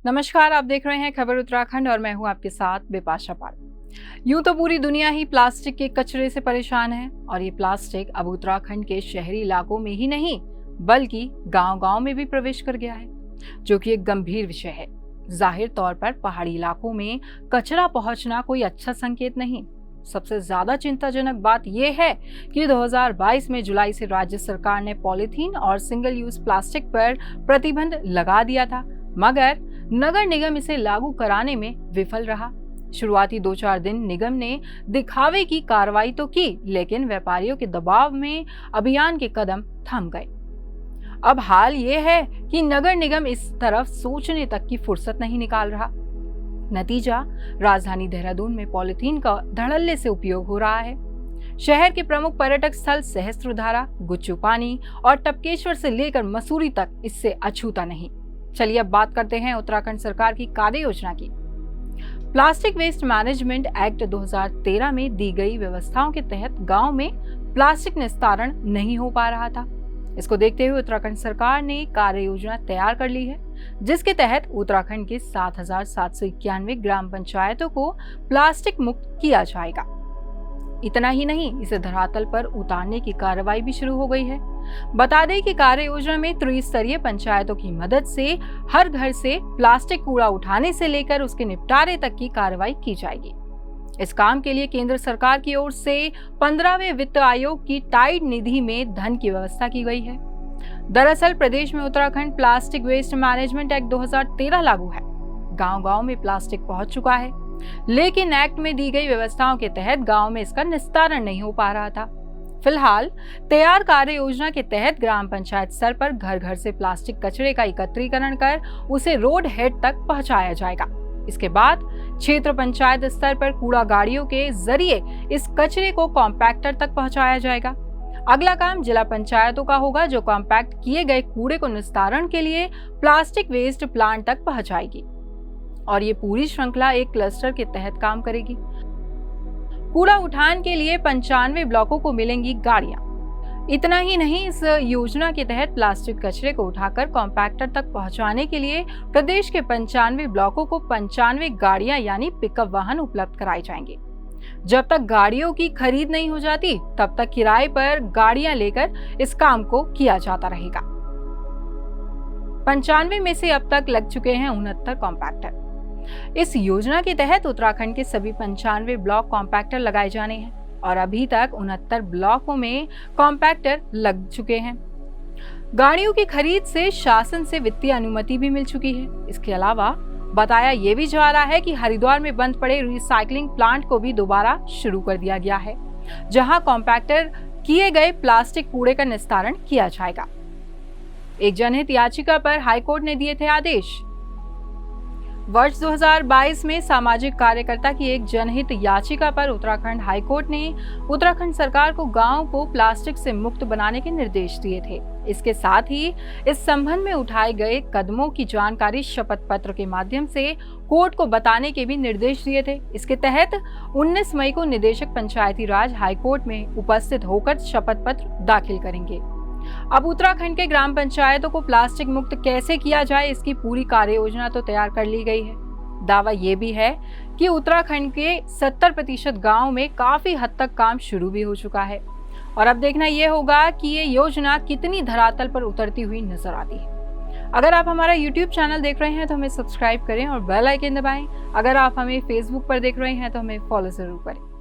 नमस्कार, आप देख रहे हैं खबर उत्तराखंड और मैं हूं आपके साथ बिपाशा पाल। यूं तो पूरी दुनिया ही प्लास्टिक के कचरे से परेशान है और ये प्लास्टिक अब उत्तराखंड के शहरी इलाकों में ही नहीं बल्कि गांव-गांव में भी प्रवेश कर गया है, जो कि एक गंभीर विषय है। जाहिर तौर पर पहाड़ी इलाकों में कचरा पहुंचना कोई अच्छा संकेत नहीं। सबसे ज्यादा चिंताजनक बात यह है कि 2022 में जुलाई से राज्य सरकार ने पॉलीथीन और सिंगल यूज प्लास्टिक पर प्रतिबंध लगा दिया था, मगर नगर निगम इसे लागू कराने में विफल रहा। शुरुआती 2-4 दिन निगम ने दिखावे की कार्रवाई तो की, लेकिन व्यापारियों के दबाव में अभियान के कदम थम गए। अब हाल ये है कि नगर निगम इस तरफ सोचने तक की फुर्सत नहीं निकाल रहा। नतीजा, राजधानी देहरादून में पॉलीथीन का धड़ल्ले से उपयोग हो रहा है। शहर के प्रमुख पर्यटक स्थल सहस्त्रधारा, गुच्चू पानी और टपकेश्वर से लेकर मसूरी तक इससे अछूता नहीं। चलिए अब बात करते हैं उत्तराखंड सरकार की कार्य योजना की। प्लास्टिक वेस्ट मैनेजमेंट एक्ट 2013 में दी गई व्यवस्थाओं के तहत गांव में प्लास्टिक निस्तारण नहीं हो पा रहा था। इसको देखते हुए उत्तराखंड सरकार ने कार्य योजना तैयार कर ली है, जिसके तहत उत्तराखंड के 7,791 ग्राम पंचायतों को प्लास्टिक मुक्त किया जाएगा। इतना ही नहीं, इसे धरातल पर उतारने की कार्रवाई भी शुरू हो गई है। बता दें कि कार्य योजना में त्रिस्तरीय पंचायतों की मदद से हर घर से प्लास्टिक कूड़ा उठाने से लेकर उसके निपटारे तक की कार्रवाई की जाएगी। इस काम के लिए केंद्र सरकार की ओर से 15वें वित्त आयोग की टाइड निधि में धन की व्यवस्था की गई है। दरअसल प्रदेश में Uttarakhand plastic waste management act 2013 लागू है। गांव-गांव में प्लास्टिक पहुंच चुका है, लेकिन एक्ट में दी गई व्यवस्थाओं के तहत गांव में इसका निस्तारण नहीं हो पा रहा था। फिलहाल तैयार कार्य योजना के तहत ग्राम पंचायत स्तर पर घर घर से प्लास्टिक कचरे का एकत्रीकरण कर उसे रोड हेड तक पहुंचाया जाएगा। इसके बाद क्षेत्र पंचायत स्तर पर कूड़ा गाड़ियों के जरिए इस कचरे को कॉम्पैक्टर तक पहुंचाया जाएगा। अगला काम जिला पंचायतों का होगा, जो कॉम्पैक्ट किए गए कूड़े को निस्तारण के लिए प्लास्टिक वेस्ट प्लांट तक पहुंचाएगी और ये पूरी श्रृंखला एक क्लस्टर के तहत काम करेगी। कूड़ा उठान के लिए 95 ब्लॉकों को मिलेंगी गाड़ियां। इतना ही नहीं, इस योजना के तहत प्लास्टिक कचरे को उठाकर कॉम्पैक्टर तक पहुंचाने के लिए प्रदेश के 95 ब्लॉकों को 95 गाड़ियां यानी पिकअप वाहन उपलब्ध कराए जाएंगे। जब तक गाड़ियों की खरीद नहीं हो जाती, तब तक किराए पर गाड़ियां लेकर इस काम को किया जाता रहेगा। 95 में से अब तक लग चुके हैं 69 कॉम्पैक्टर। इस योजना के तहत उत्तराखंड के सभी 95 ब्लॉक कॉम्पैक्टर लगाए जाने हैं और अभी तक 69 ब्लॉकों में कॉम्पैक्टर लग चुके हैं। गाड़ियों की खरीद से शासन से वित्तीय अनुमति भी मिल चुकी है। इसके अलावा बताया ये भी जा रहा है कि हरिद्वार में बंद पड़े रिसाइकलिंग प्लांट को भी दोबारा शुरू कर दिया गया है, जहां कॉम्पैक्टर किए गए प्लास्टिक कूड़े का निस्तारण किया जाएगा। एक जनहित याचिका पर हाईकोर्ट ने दिए थे आदेश। वर्ष 2022 में सामाजिक कार्यकर्ता की एक जनहित याचिका पर उत्तराखंड हाईकोर्ट ने उत्तराखंड सरकार को गांव को प्लास्टिक से मुक्त बनाने के निर्देश दिए थे। इसके साथ ही इस संबंध में उठाए गए कदमों की जानकारी शपथ पत्र के माध्यम से कोर्ट को बताने के भी निर्देश दिए थे। इसके तहत 19 मई को निदेशक पंचायती राज हाईकोर्ट में उपस्थित होकर शपथ पत्र दाखिल करेंगे। अब उत्तराखंड के ग्राम पंचायतों को प्लास्टिक मुक्त कैसे किया जाए, इसकी पूरी कार्य योजना तो तैयार कर ली गई है। दावा ये भी है कि उत्तराखंड के 70% गांव में काफी हद तक काम शुरू भी हो चुका है और अब देखना यह होगा कि ये योजना कितनी धरातल पर उतरती हुई नजर आती है। अगर आप हमारा YouTube चैनल देख रहे हैं तो हमें सब्सक्राइब करें और बेल आइकन दबाएं। अगर आप हमें Facebook पर देख रहे हैं तो हमें फॉलो जरूर करें।